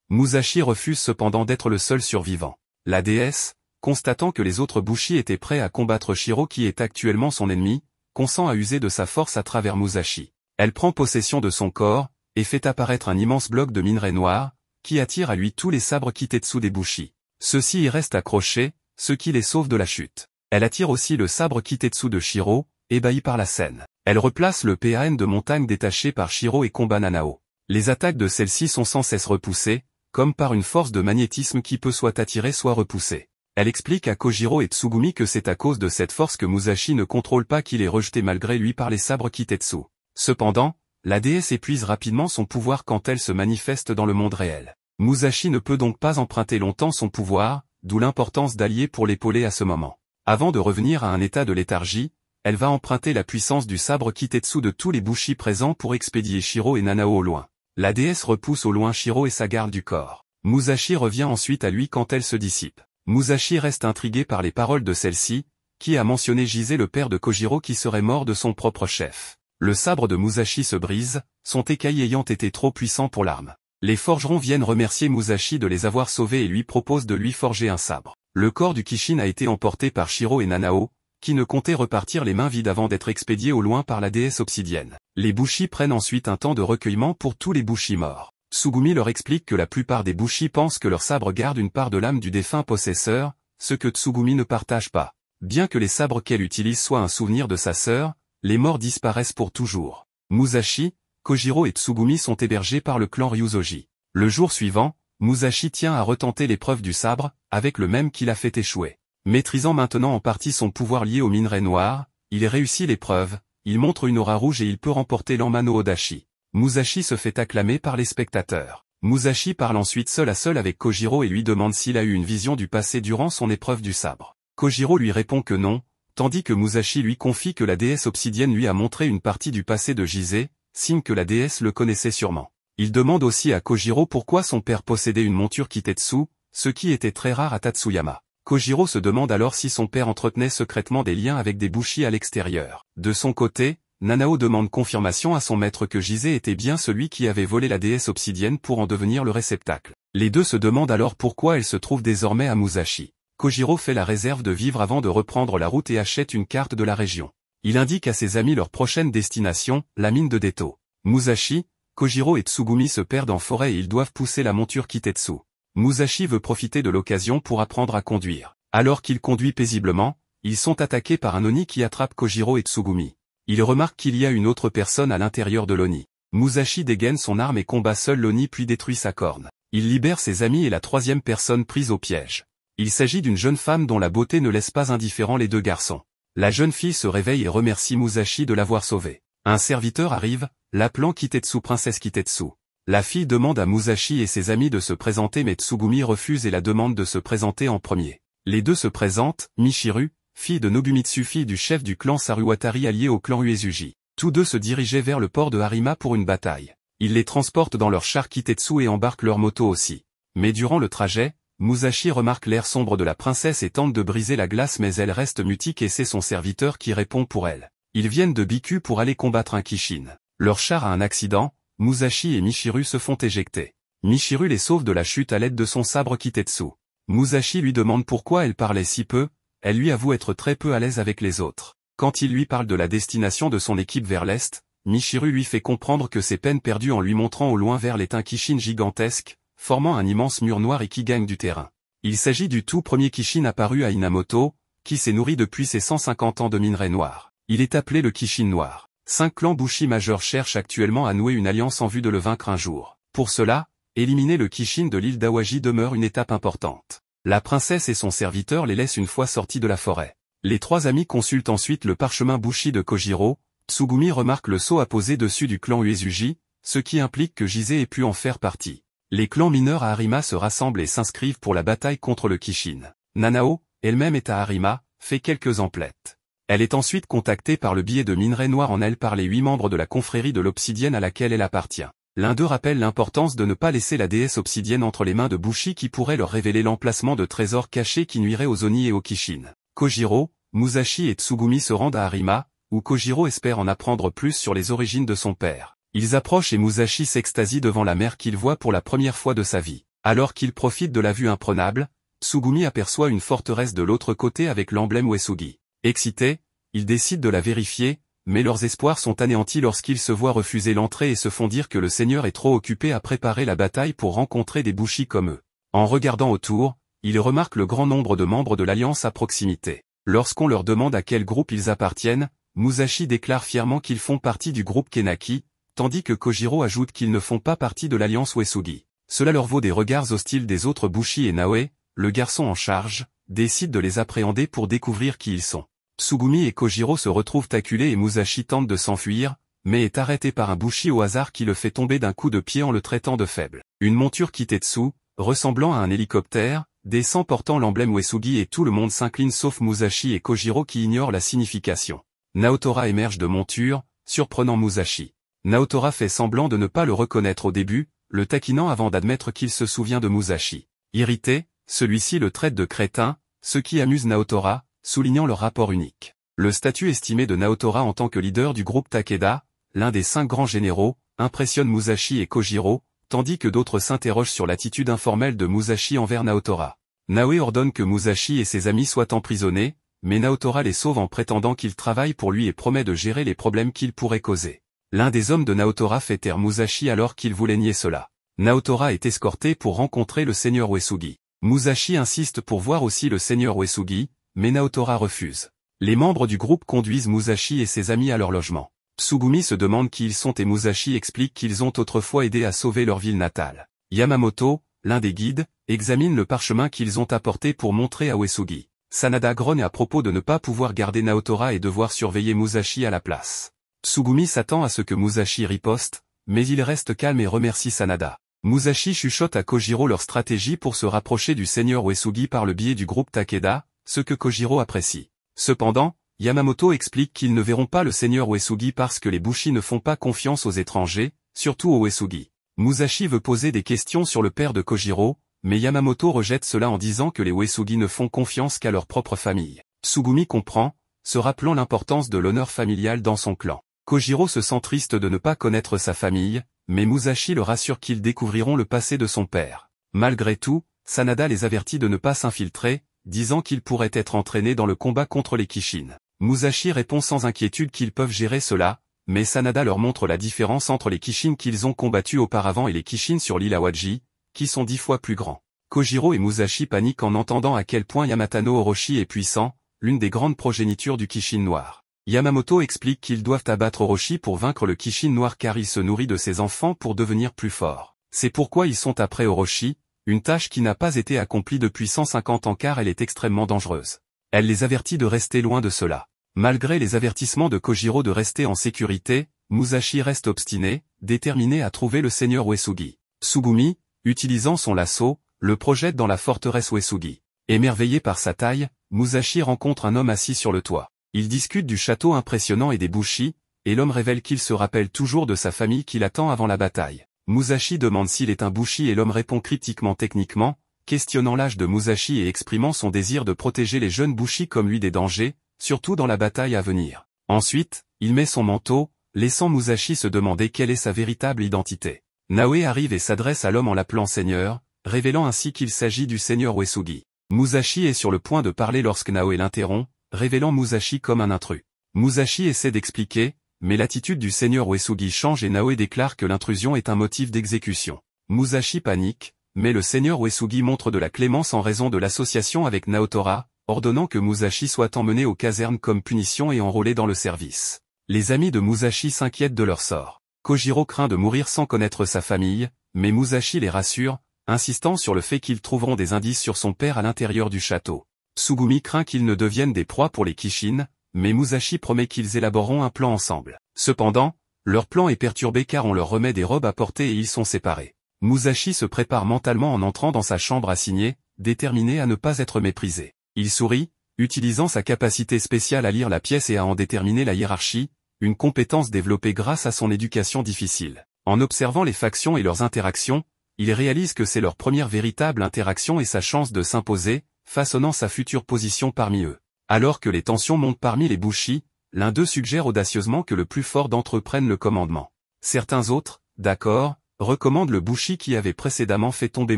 Musashi refuse cependant d'être le seul survivant. La déesse, constatant que les autres bushi étaient prêts à combattre Shiro qui est actuellement son ennemi, consent à user de sa force à travers Musashi. Elle prend possession de son corps, et fait apparaître un immense bloc de minerai noir, qui attire à lui tous les sabres Kitetsu des bushi. Ceux-ci y restent accrochés, ce qui les sauve de la chute. Elle attire aussi le sabre Kitetsu de Shiro, ébahi par la scène. Elle replace le PAN de montagne détaché par Shiro et combat Nanao. Les attaques de celle-ci sont sans cesse repoussées, comme par une force de magnétisme qui peut soit attirer soit repousser. Elle explique à Kojiro et Tsugumi que c'est à cause de cette force que Musashi ne contrôle pas qu'il est rejeté malgré lui par les sabres Kitetsu. Cependant, la déesse épuise rapidement son pouvoir quand elle se manifeste dans le monde réel. Musashi ne peut donc pas emprunter longtemps son pouvoir, d'où l'importance d'allier pour l'épauler à ce moment. Avant de revenir à un état de léthargie, elle va emprunter la puissance du sabre Kitetsu de tous les bushi présents pour expédier Shiro et Nanao au loin. La déesse repousse au loin Shiro et sa garde du corps. Musashi revient ensuite à lui quand elle se dissipe. Musashi reste intrigué par les paroles de celle-ci, qui a mentionné Jise le père de Kojiro qui serait mort de son propre chef. Le sabre de Musashi se brise, son Tekai ayant été trop puissant pour l'arme. Les forgerons viennent remercier Musashi de les avoir sauvés et lui proposent de lui forger un sabre. Le corps du Kishin a été emporté par Shiro et Nanao, qui ne comptaient repartir les mains vides avant d'être expédiés au loin par la déesse obsidienne. Les bushi prennent ensuite un temps de recueillement pour tous les bushi morts. Tsugumi leur explique que la plupart des bushi pensent que leur sabre garde une part de l'âme du défunt possesseur, ce que Tsugumi ne partage pas. Bien que les sabres qu'elle utilise soient un souvenir de sa sœur, les morts disparaissent pour toujours. Musashi, Kojiro et Tsugumi sont hébergés par le clan Ryuzoji. Le jour suivant, Musashi tient à retenter l'épreuve du sabre, avec le même qui l'a fait échouer. Maîtrisant maintenant en partie son pouvoir lié au minerai noir, il réussit l'épreuve, il montre une aura rouge et il peut remporter l'Anmano Odashi. Musashi se fait acclamer par les spectateurs. Musashi parle ensuite seul à seul avec Kojiro et lui demande s'il a eu une vision du passé durant son épreuve du sabre. Kojiro lui répond que non, tandis que Musashi lui confie que la déesse obsidienne lui a montré une partie du passé de Jise, signe que la déesse le connaissait sûrement. Il demande aussi à Kojiro pourquoi son père possédait une monture Kitetsu, ce qui était très rare à Tatsuyama. Kojiro se demande alors si son père entretenait secrètement des liens avec des bushi à l'extérieur. De son côté, Nanao demande confirmation à son maître que Jise était bien celui qui avait volé la déesse obsidienne pour en devenir le réceptacle. Les deux se demandent alors pourquoi elle se trouve désormais à Musashi. Kojiro fait la réserve de vivre avant de reprendre la route et achète une carte de la région. Il indique à ses amis leur prochaine destination, la mine de Deto. Musashi, Kojiro et Tsugumi se perdent en forêt et ils doivent pousser la monture Kitetsu. Musashi veut profiter de l'occasion pour apprendre à conduire. Alors qu'il conduit paisiblement, ils sont attaqués par un Oni qui attrape Kojiro et Tsugumi. Il remarque qu'il y a une autre personne à l'intérieur de l'Oni. Musashi dégaine son arme et combat seul l'Oni puis détruit sa corne. Il libère ses amis et la troisième personne prise au piège. Il s'agit d'une jeune femme dont la beauté ne laisse pas indifférents les deux garçons. La jeune fille se réveille et remercie Musashi de l'avoir sauvée. Un serviteur arrive, l'appelant Kitetsu princesse Kitetsu. La fille demande à Musashi et ses amis de se présenter mais Tsugumi refuse et la demande de se présenter en premier. Les deux se présentent, Michiru, fille de Nobumitsu fille du chef du clan Saruwatari allié au clan Uesugi. Tous deux se dirigeaient vers le port de Harima pour une bataille. Ils les transportent dans leur char Kitetsu et embarquent leur moto aussi. Mais durant le trajet, Musashi remarque l'air sombre de la princesse et tente de briser la glace mais elle reste mutique et c'est son serviteur qui répond pour elle. Ils viennent de Biku pour aller combattre un Kishin. Leur char a un accident, Musashi et Michiru se font éjecter. Michiru les sauve de la chute à l'aide de son sabre Kitetsu. Musashi lui demande pourquoi elle parlait si peu, elle lui avoue être très peu à l'aise avec les autres. Quand il lui parle de la destination de son équipe vers l'est, Michiru lui fait comprendre que c'est peine perdue en lui montrant au loin vers un Kishin gigantesque, formant un immense mur noir et qui gagne du terrain. Il s'agit du tout premier Kishin apparu à Inamoto, qui s'est nourri depuis ses 150 ans de minerai noir. Il est appelé le Kishin noir. 5 clans Bushi majeurs cherchent actuellement à nouer une alliance en vue de le vaincre un jour. Pour cela, éliminer le Kishin de l'île d'Awaji demeure une étape importante. La princesse et son serviteur les laissent une fois sortis de la forêt. Les trois amis consultent ensuite le parchemin Bushi de Kojiro. Tsugumi remarque le sceau apposé dessus du clan Uesugi, ce qui implique que Jise ait pu en faire partie. Les clans mineurs à Harima se rassemblent et s'inscrivent pour la bataille contre le Kishin. Nanao, elle-même est à Harima, fait quelques emplettes. Elle est ensuite contactée par le biais de minerai noir en elle par les 8 membres de la confrérie de l'obsidienne à laquelle elle appartient. L'un d'eux rappelle l'importance de ne pas laisser la déesse obsidienne entre les mains de Bushi qui pourrait leur révéler l'emplacement de trésors cachés qui nuiraient aux Oni et aux Kishin. Kojiro, Musashi et Tsugumi se rendent à Harima, où Kojiro espère en apprendre plus sur les origines de son père. Ils approchent et Musashi s'extasie devant la mer qu'il voit pour la première fois de sa vie. Alors qu'il profite de la vue imprenable, Tsugumi aperçoit une forteresse de l'autre côté avec l'emblème Uesugi. Excités, ils décident de la vérifier, mais leurs espoirs sont anéantis lorsqu'ils se voient refuser l'entrée et se font dire que le seigneur est trop occupé à préparer la bataille pour rencontrer des bushi comme eux. En regardant autour, ils remarquent le grand nombre de membres de l'Alliance à proximité. Lorsqu'on leur demande à quel groupe ils appartiennent, Musashi déclare fièrement qu'ils font partie du groupe Kenaki, tandis que Kojiro ajoute qu'ils ne font pas partie de l'Alliance Uesugi. Cela leur vaut des regards hostiles des autres bushi et Naoe, le garçon en charge, décide de les appréhender pour découvrir qui ils sont. Tsugumi et Kojiro se retrouvent acculés et Musashi tente de s'enfuir, mais est arrêté par un bushi au hasard qui le fait tomber d'un coup de pied en le traitant de faible. Une monture Kitetsu, ressemblant à un hélicoptère, descend portant l'emblème Uesugi et tout le monde s'incline sauf Musashi et Kojiro qui ignorent la signification. Naotora émerge de monture, surprenant Musashi. Naotora fait semblant de ne pas le reconnaître au début, le taquinant avant d'admettre qu'il se souvient de Musashi. Irrité, celui-ci le traite de crétin, ce qui amuse Naotora, soulignant leur rapport unique. Le statut estimé de Naotora en tant que leader du groupe Takeda, l'un des 5 grands généraux, impressionne Musashi et Kojiro, tandis que d'autres s'interrogent sur l'attitude informelle de Musashi envers Naotora. Naoe ordonne que Musashi et ses amis soient emprisonnés, mais Naotora les sauve en prétendant qu'il travaille pour lui et promet de gérer les problèmes qu'il pourrait causer. L'un des hommes de Naotora fait taire Musashi alors qu'il voulait nier cela. Naotora est escorté pour rencontrer le seigneur Uesugi. Musashi insiste pour voir aussi le seigneur Uesugi, mais Naotora refuse. Les membres du groupe conduisent Musashi et ses amis à leur logement. Tsugumi se demande qui ils sont et Musashi explique qu'ils ont autrefois aidé à sauver leur ville natale. Yamamoto, l'un des guides, examine le parchemin qu'ils ont apporté pour montrer à Uesugi. Sanada grogne à propos de ne pas pouvoir garder Naotora et devoir surveiller Musashi à la place. Tsugumi s'attend à ce que Musashi riposte, mais il reste calme et remercie Sanada. Musashi chuchote à Kojiro leur stratégie pour se rapprocher du seigneur Uesugi par le biais du groupe Takeda, ce que Kojiro apprécie. Cependant, Yamamoto explique qu'ils ne verront pas le seigneur Uesugi parce que les bushi ne font pas confiance aux étrangers, surtout aux Uesugi. Musashi veut poser des questions sur le père de Kojiro, mais Yamamoto rejette cela en disant que les Uesugi ne font confiance qu'à leur propre famille. Tsugumi comprend, se rappelant l'importance de l'honneur familial dans son clan. Kojiro se sent triste de ne pas connaître sa famille, mais Musashi le rassure qu'ils découvriront le passé de son père. Malgré tout, Sanada les avertit de ne pas s'infiltrer, disant qu'ils pourraient être entraînés dans le combat contre les Kishin. Musashi répond sans inquiétude qu'ils peuvent gérer cela, mais Sanada leur montre la différence entre les Kishin qu'ils ont combattus auparavant et les Kishin sur l'île Awaji, qui sont 10 fois plus grands. Kojiro et Musashi paniquent en entendant à quel point Yamatano Orochi est puissant, l'une des grandes progénitures du Kishin noir. Yamamoto explique qu'ils doivent abattre Orochi pour vaincre le Kishin noir car il se nourrit de ses enfants pour devenir plus fort. C'est pourquoi ils sont après Orochi, une tâche qui n'a pas été accomplie depuis 150 ans car elle est extrêmement dangereuse. Elle les avertit de rester loin de cela. Malgré les avertissements de Kojiro de rester en sécurité, Musashi reste obstiné, déterminé à trouver le seigneur Uesugi. Tsugumi, utilisant son lasso, le projette dans la forteresse Uesugi. Émerveillé par sa taille, Musashi rencontre un homme assis sur le toit. Ils discutent du château impressionnant et des bushi, et l'homme révèle qu'il se rappelle toujours de sa famille qui l'attend avant la bataille. Musashi demande s'il est un bushi et l'homme répond cryptiquement techniquement, questionnant l'âge de Musashi et exprimant son désir de protéger les jeunes bushi comme lui des dangers, surtout dans la bataille à venir. Ensuite, il met son manteau, laissant Musashi se demander quelle est sa véritable identité. Naoe arrive et s'adresse à l'homme en l'appelant seigneur, révélant ainsi qu'il s'agit du seigneur Uesugi. Musashi est sur le point de parler lorsque Naoe l'interrompt, révélant Musashi comme un intrus. Musashi essaie d'expliquer, mais l'attitude du seigneur Uesugi change et Naoe déclare que l'intrusion est un motif d'exécution. Musashi panique, mais le seigneur Uesugi montre de la clémence en raison de l'association avec Naotora, ordonnant que Musashi soit emmené aux casernes comme punition et enrôlé dans le service. Les amis de Musashi s'inquiètent de leur sort. Kojiro craint de mourir sans connaître sa famille, mais Musashi les rassure, insistant sur le fait qu'ils trouveront des indices sur son père à l'intérieur du château. Tsugumi craint qu'ils ne deviennent des proies pour les Kishin, mais Musashi promet qu'ils élaboreront un plan ensemble. Cependant, leur plan est perturbé car on leur remet des robes à porter et ils sont séparés. Musashi se prépare mentalement en entrant dans sa chambre assignée, déterminé à ne pas être méprisé. Il sourit, utilisant sa capacité spéciale à lire la pièce et à en déterminer la hiérarchie, une compétence développée grâce à son éducation difficile. En observant les factions et leurs interactions, il réalise que c'est leur première véritable interaction et sa chance de s'imposer, façonnant sa future position parmi eux. Alors que les tensions montent parmi les bushi, l'un d'eux suggère audacieusement que le plus fort d'entre eux prenne le commandement. Certains autres, d'accord, recommandent le Bushi qui avait précédemment fait tomber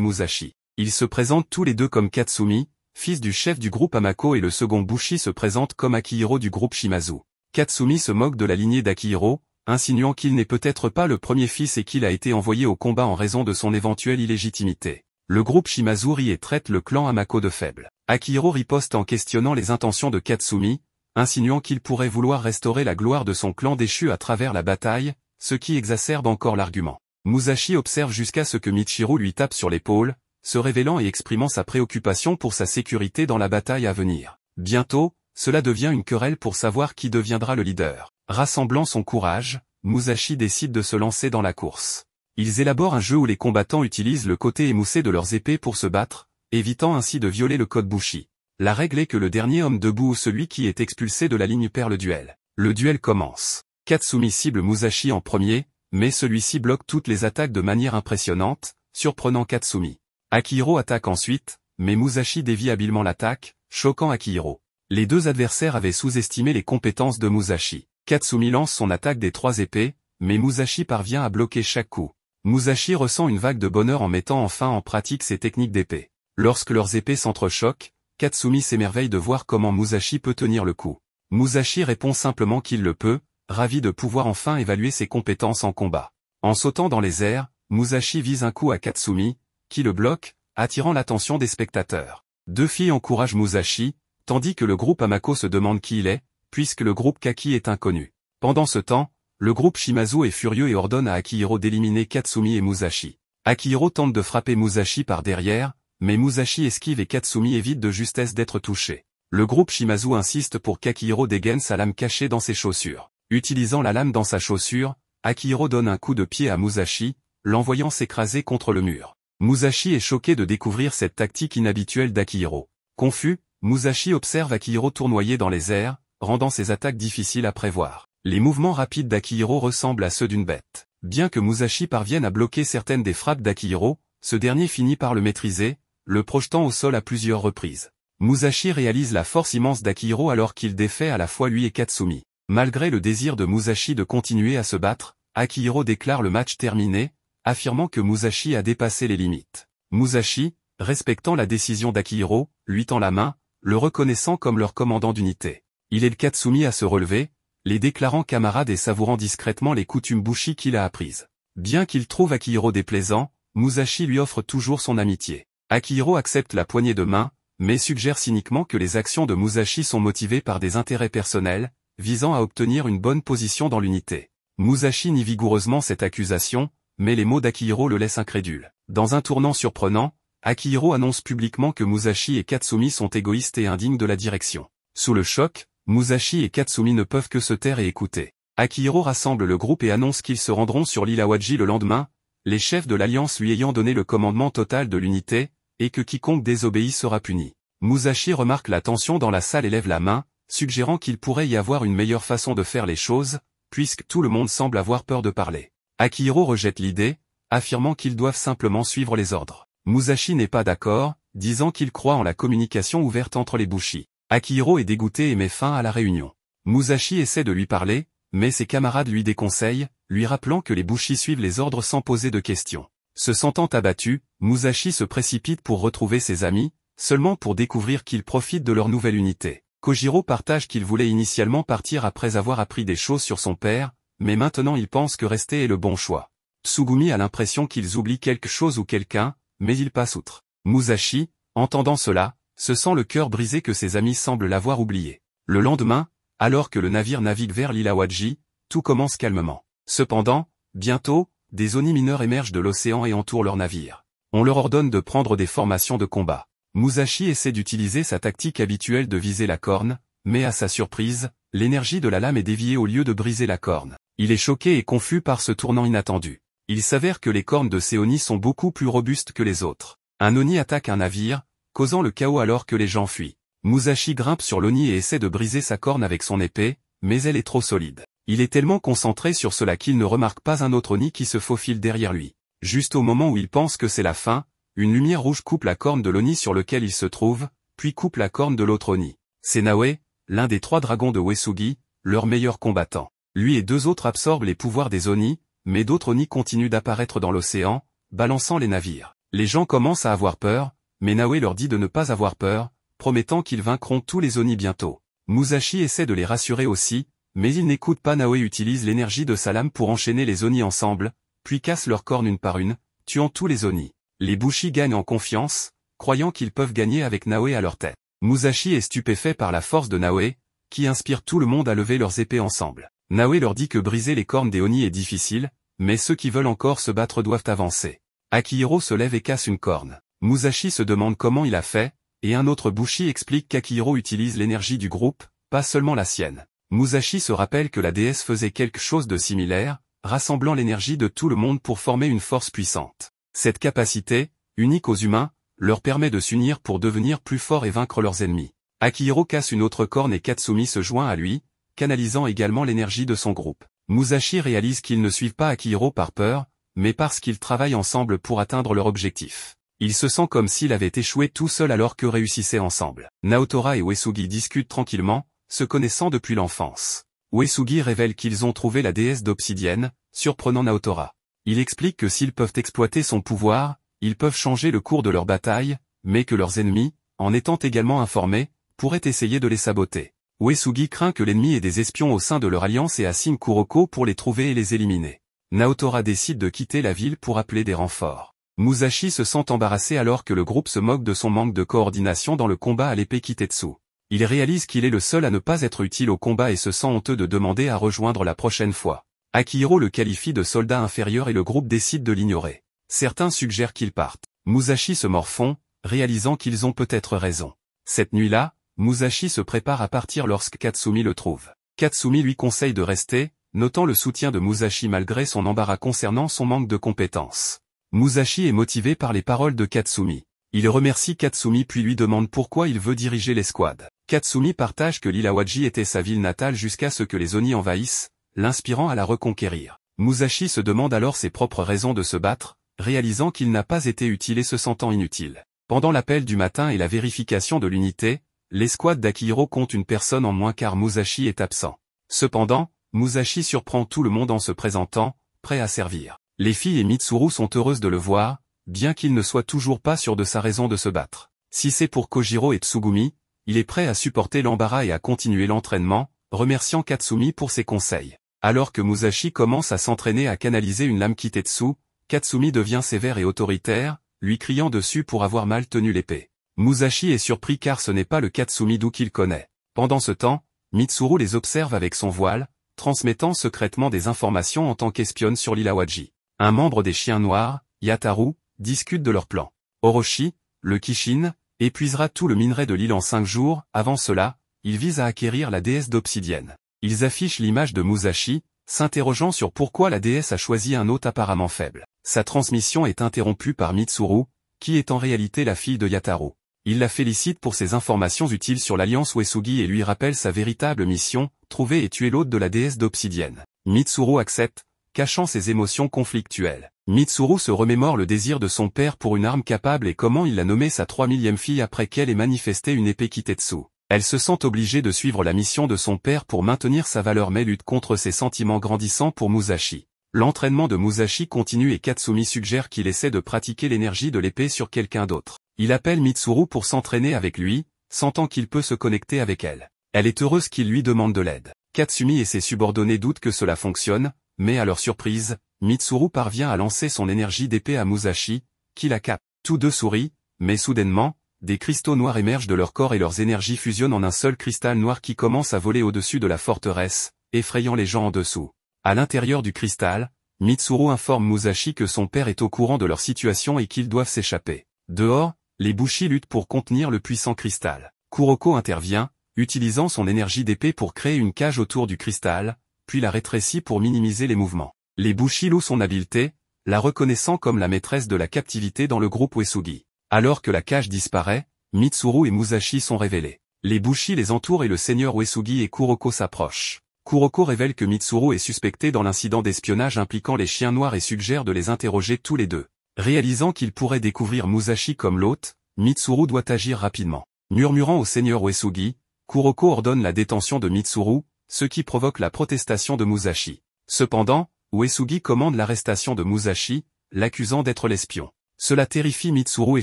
Musashi. Ils se présentent tous les deux comme Katsumi, fils du chef du groupe Hamako, et le second Bushi se présente comme Akihiro du groupe Shimazu. Katsumi se moque de la lignée d'Akihiro, insinuant qu'il n'est peut-être pas le premier fils et qu'il a été envoyé au combat en raison de son éventuelle illégitimité. Le groupe Shimazu rit et traite le clan Hamako de faible. Akihiro riposte en questionnant les intentions de Katsumi, insinuant qu'il pourrait vouloir restaurer la gloire de son clan déchu à travers la bataille, ce qui exacerbe encore l'argument. Musashi observe jusqu'à ce que Michiru lui tape sur l'épaule, se révélant et exprimant sa préoccupation pour sa sécurité dans la bataille à venir. Bientôt, cela devient une querelle pour savoir qui deviendra le leader. Rassemblant son courage, Musashi décide de se lancer dans la course. Ils élaborent un jeu où les combattants utilisent le côté émoussé de leurs épées pour se battre, évitant ainsi de violer le code Bushi. La règle est que le dernier homme debout ou celui qui est expulsé de la ligne perd le duel. Le duel commence. Katsumi cible Musashi en premier, mais celui-ci bloque toutes les attaques de manière impressionnante, surprenant Katsumi. Akihiro attaque ensuite, mais Musashi dévie habilement l'attaque, choquant Akihiro. Les deux adversaires avaient sous-estimé les compétences de Musashi. Katsumi lance son attaque des 3 épées, mais Musashi parvient à bloquer chaque coup. Musashi ressent une vague de bonheur en mettant enfin en pratique ses techniques d'épée. Lorsque leurs épées s'entrechoquent, Katsumi s'émerveille de voir comment Musashi peut tenir le coup. Musashi répond simplement qu'il le peut, ravi de pouvoir enfin évaluer ses compétences en combat. En sautant dans les airs, Musashi vise un coup à Katsumi, qui le bloque, attirant l'attention des spectateurs. 2 filles encouragent Musashi, tandis que le groupe Hamako se demande qui il est, puisque le groupe Kaki est inconnu. Pendant ce temps, le groupe Shimazu est furieux et ordonne à Akihiro d'éliminer Katsumi et Musashi. Akihiro tente de frapper Musashi par derrière, mais Musashi esquive et Katsumi évite de justesse d'être touché. Le groupe Shimazu insiste pour qu'Akihiro dégaine sa lame cachée dans ses chaussures. Utilisant la lame dans sa chaussure, Akihiro donne un coup de pied à Musashi, l'envoyant s'écraser contre le mur. Musashi est choqué de découvrir cette tactique inhabituelle d'Akihiro. Confus, Musashi observe Akihiro tournoyer dans les airs, rendant ses attaques difficiles à prévoir. Les mouvements rapides d'Akihiro ressemblent à ceux d'une bête. Bien que Musashi parvienne à bloquer certaines des frappes d'Akihiro, ce dernier finit par le maîtriser, le projetant au sol à plusieurs reprises. Musashi réalise la force immense d'Akihiro alors qu'il défait à la fois lui et Katsumi. Malgré le désir de Musashi de continuer à se battre, Akihiro déclare le match terminé, affirmant que Musashi a dépassé les limites. Musashi, respectant la décision d'Akihiro, lui tend la main, le reconnaissant comme leur commandant d'unité. Il aide Katsumi à se relever, les déclarant camarades et savourant discrètement les coutumes Bushi qu'il a apprises. Bien qu'il trouve Akihiro déplaisant, Musashi lui offre toujours son amitié. Akihiro accepte la poignée de main, mais suggère cyniquement que les actions de Musashi sont motivées par des intérêts personnels, visant à obtenir une bonne position dans l'unité. Musashi nie vigoureusement cette accusation, mais les mots d'Akihiro le laissent incrédule. Dans un tournant surprenant, Akihiro annonce publiquement que Musashi et Katsumi sont égoïstes et indignes de la direction. Sous le choc, Musashi et Katsumi ne peuvent que se taire et écouter. Akihiro rassemble le groupe et annonce qu'ils se rendront sur l'île Awaji le lendemain, les chefs de l'Alliance lui ayant donné le commandement total de l'unité, et que quiconque désobéit sera puni. Musashi remarque la tension dans la salle et lève la main, suggérant qu'il pourrait y avoir une meilleure façon de faire les choses, puisque tout le monde semble avoir peur de parler. Akihiro rejette l'idée, affirmant qu'ils doivent simplement suivre les ordres. Musashi n'est pas d'accord, disant qu'il croit en la communication ouverte entre les Bushi. Akihiro est dégoûté et met fin à la réunion. Musashi essaie de lui parler, mais ses camarades lui déconseillent, lui rappelant que les Bushi suivent les ordres sans poser de questions. Se sentant abattu, Musashi se précipite pour retrouver ses amis, seulement pour découvrir qu'ils profitent de leur nouvelle unité. Kojiro partage qu'il voulait initialement partir après avoir appris des choses sur son père, mais maintenant il pense que rester est le bon choix. Tsugumi a l'impression qu'ils oublient quelque chose ou quelqu'un, mais il passe outre. Musashi, entendant cela, se sent le cœur brisé que ses amis semblent l'avoir oublié. Le lendemain, alors que le navire navigue vers l'île Awaji, tout commence calmement. Cependant, bientôt, des Oni mineurs émergent de l'océan et entourent leur navire. On leur ordonne de prendre des formations de combat. Musashi essaie d'utiliser sa tactique habituelle de viser la corne, mais à sa surprise, l'énergie de la lame est déviée au lieu de briser la corne. Il est choqué et confus par ce tournant inattendu. Il s'avère que les cornes de ces Oni sont beaucoup plus robustes que les autres. Un Oni attaque un navire, causant le chaos alors que les gens fuient. Musashi grimpe sur l'Oni et essaie de briser sa corne avec son épée, mais elle est trop solide. Il est tellement concentré sur cela qu'il ne remarque pas un autre Oni qui se faufile derrière lui. Juste au moment où il pense que c'est la fin, une lumière rouge coupe la corne de l'Oni sur lequel il se trouve, puis coupe la corne de l'autre Oni. C'est Naoe, l'un des 3 dragons de Uesugi, leur meilleur combattant. Lui et deux autres absorbent les pouvoirs des Oni, mais d'autres Oni continuent d'apparaître dans l'océan, balançant les navires. Les gens commencent à avoir peur, mais Naoe leur dit de ne pas avoir peur, promettant qu'ils vaincront tous les Oni bientôt. Musashi essaie de les rassurer aussi, mais il n'écoute pas. Naoe utilise l'énergie de sa lame pour enchaîner les Oni ensemble, puis casse leurs cornes une par une, tuant tous les Oni. Les Bushi gagnent en confiance, croyant qu'ils peuvent gagner avec Naoe à leur tête. Musashi est stupéfait par la force de Naoe, qui inspire tout le monde à lever leurs épées ensemble. Naoe leur dit que briser les cornes des Oni est difficile, mais ceux qui veulent encore se battre doivent avancer. Akihiro se lève et casse une corne. Musashi se demande comment il a fait, et un autre Bushi explique qu'Akihiro utilise l'énergie du groupe, pas seulement la sienne. Musashi se rappelle que la déesse faisait quelque chose de similaire, rassemblant l'énergie de tout le monde pour former une force puissante. Cette capacité, unique aux humains, leur permet de s'unir pour devenir plus forts et vaincre leurs ennemis. Akihiro casse une autre corne et Katsumi se joint à lui, canalisant également l'énergie de son groupe. Musashi réalise qu'ils ne suivent pas Akihiro par peur, mais parce qu'ils travaillent ensemble pour atteindre leur objectif. Il se sent comme s'il avait échoué tout seul alors que réussissaient ensemble. Naotora et Uesugi discutent tranquillement, se connaissant depuis l'enfance. Uesugi révèle qu'ils ont trouvé la déesse d'obsidienne, surprenant Naotora. Il explique que s'ils peuvent exploiter son pouvoir, ils peuvent changer le cours de leur bataille, mais que leurs ennemis, en étant également informés, pourraient essayer de les saboter. Uesugi craint que l'ennemi ait des espions au sein de leur alliance et assigne Kuroko pour les trouver et les éliminer. Naotora décide de quitter la ville pour appeler des renforts. Musashi se sent embarrassé alors que le groupe se moque de son manque de coordination dans le combat à l'épée Kitetsu. Il réalise qu'il est le seul à ne pas être utile au combat et se sent honteux de demander à rejoindre la prochaine fois. Akihiro le qualifie de soldat inférieur et le groupe décide de l'ignorer. Certains suggèrent qu'il parte. Musashi se morfond, réalisant qu'ils ont peut-être raison. Cette nuit-là, Musashi se prépare à partir lorsque Katsumi le trouve. Katsumi lui conseille de rester, notant le soutien de Musashi malgré son embarras concernant son manque de compétences. Musashi est motivé par les paroles de Katsumi. Il remercie Katsumi puis lui demande pourquoi il veut diriger l'escouade. Katsumi partage que l'île Awaji était sa ville natale jusqu'à ce que les Oni envahissent, l'inspirant à la reconquérir. Musashi se demande alors ses propres raisons de se battre, réalisant qu'il n'a pas été utile et se sentant inutile. Pendant l'appel du matin et la vérification de l'unité, l'escouade d'Akihiro compte une personne en moins car Musashi est absent. Cependant, Musashi surprend tout le monde en se présentant, prêt à servir. Les filles et Mitsuru sont heureuses de le voir, bien qu'il ne soit toujours pas sûr de sa raison de se battre. Si c'est pour Kojiro et Tsugumi, il est prêt à supporter l'embarras et à continuer l'entraînement, remerciant Katsumi pour ses conseils. Alors que Musashi commence à s'entraîner à canaliser une lame Kitetsu, Katsumi devient sévère et autoritaire, lui criant dessus pour avoir mal tenu l'épée. Musashi est surpris car ce n'est pas le Katsumi d'où qu'il connaît. Pendant ce temps, Mitsuru les observe avec son voile, transmettant secrètement des informations en tant qu'espionne sur l'île Awaji. Un membre des Chiens Noirs, Yataru, discute de leur plan. Orochi, le Kishin, épuisera tout le minerai de l'île en 5 jours. Avant cela, il vise à acquérir la déesse d'obsidienne. Ils affichent l'image de Musashi, s'interrogeant sur pourquoi la déesse a choisi un hôte apparemment faible. Sa transmission est interrompue par Mitsuru, qui est en réalité la fille de Yataru. Il la félicite pour ses informations utiles sur l'alliance Uesugi et lui rappelle sa véritable mission, trouver et tuer l'hôte de la déesse d'obsidienne. Mitsuru accepte, cachant ses émotions conflictuelles. Mitsuru se remémore le désir de son père pour une arme capable et comment il a nommé sa 3000e fille après qu'elle ait manifesté une épée Kitetsu. Elle se sent obligée de suivre la mission de son père pour maintenir sa valeur mais lutte contre ses sentiments grandissants pour Musashi. L'entraînement de Musashi continue et Katsumi suggère qu'il essaie de pratiquer l'énergie de l'épée sur quelqu'un d'autre. Il appelle Mitsuru pour s'entraîner avec lui, sentant qu'il peut se connecter avec elle. Elle est heureuse qu'il lui demande de l'aide. Katsumi et ses subordonnés doutent que cela fonctionne, mais à leur surprise, Mitsuru parvient à lancer son énergie d'épée à Musashi, qui la capte. Tous deux sourient, mais soudainement, des cristaux noirs émergent de leur corps et leurs énergies fusionnent en un seul cristal noir qui commence à voler au-dessus de la forteresse, effrayant les gens en dessous. À l'intérieur du cristal, Mitsuru informe Musashi que son père est au courant de leur situation et qu'ils doivent s'échapper. Dehors, les Bushi luttent pour contenir le puissant cristal. Kuroko intervient, utilisant son énergie d'épée pour créer une cage autour du cristal, puis la rétrécit pour minimiser les mouvements. Les Bushi louent son habileté, la reconnaissant comme la maîtresse de la captivité dans le groupe Uesugi. Alors que la cage disparaît, Mitsuru et Musashi sont révélés. Les Bushi les entourent et le seigneur Uesugi et Kuroko s'approchent. Kuroko révèle que Mitsuru est suspecté dans l'incident d'espionnage impliquant les Chiens Noirs et suggère de les interroger tous les deux. Réalisant qu'il pourrait découvrir Musashi comme l'hôte, Mitsuru doit agir rapidement. Murmurant au seigneur Uesugi, Kuroko ordonne la détention de Mitsuru, ce qui provoque la protestation de Musashi. Cependant, Uesugi commande l'arrestation de Musashi, l'accusant d'être l'espion. Cela terrifie Mitsuru et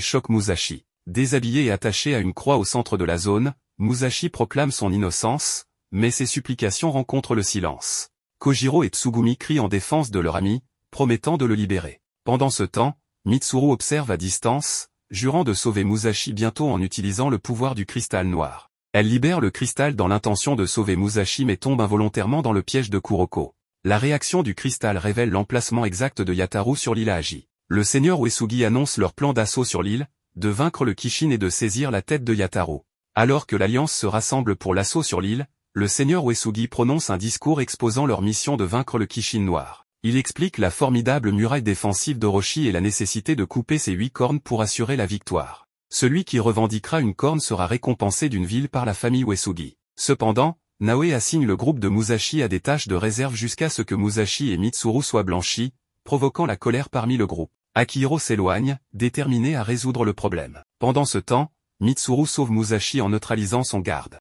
choque Musashi. Déshabillé et attaché à une croix au centre de la zone, Musashi proclame son innocence, mais ses supplications rencontrent le silence. Kojiro et Tsugumi crient en défense de leur ami, promettant de le libérer. Pendant ce temps, Mitsuru observe à distance, jurant de sauver Musashi bientôt en utilisant le pouvoir du cristal noir. Elle libère le cristal dans l'intention de sauver Musashi mais tombe involontairement dans le piège de Kuroko. La réaction du cristal révèle l'emplacement exact de Yataru sur l'île Aji. Le seigneur Uesugi annonce leur plan d'assaut sur l'île, de vaincre le Kishin et de saisir la tête de Yataru. Alors que l'Alliance se rassemble pour l'assaut sur l'île, le seigneur Uesugi prononce un discours exposant leur mission de vaincre le Kishin noir. Il explique la formidable muraille défensive d'Orochi et la nécessité de couper ses 8 cornes pour assurer la victoire. Celui qui revendiquera une corne sera récompensé d'une ville par la famille Uesugi. Cependant, Naoe assigne le groupe de Musashi à des tâches de réserve jusqu'à ce que Musashi et Mitsuru soient blanchis, provoquant la colère parmi le groupe. Akihiro s'éloigne, déterminé à résoudre le problème. Pendant ce temps, Mitsuru sauve Musashi en neutralisant son garde.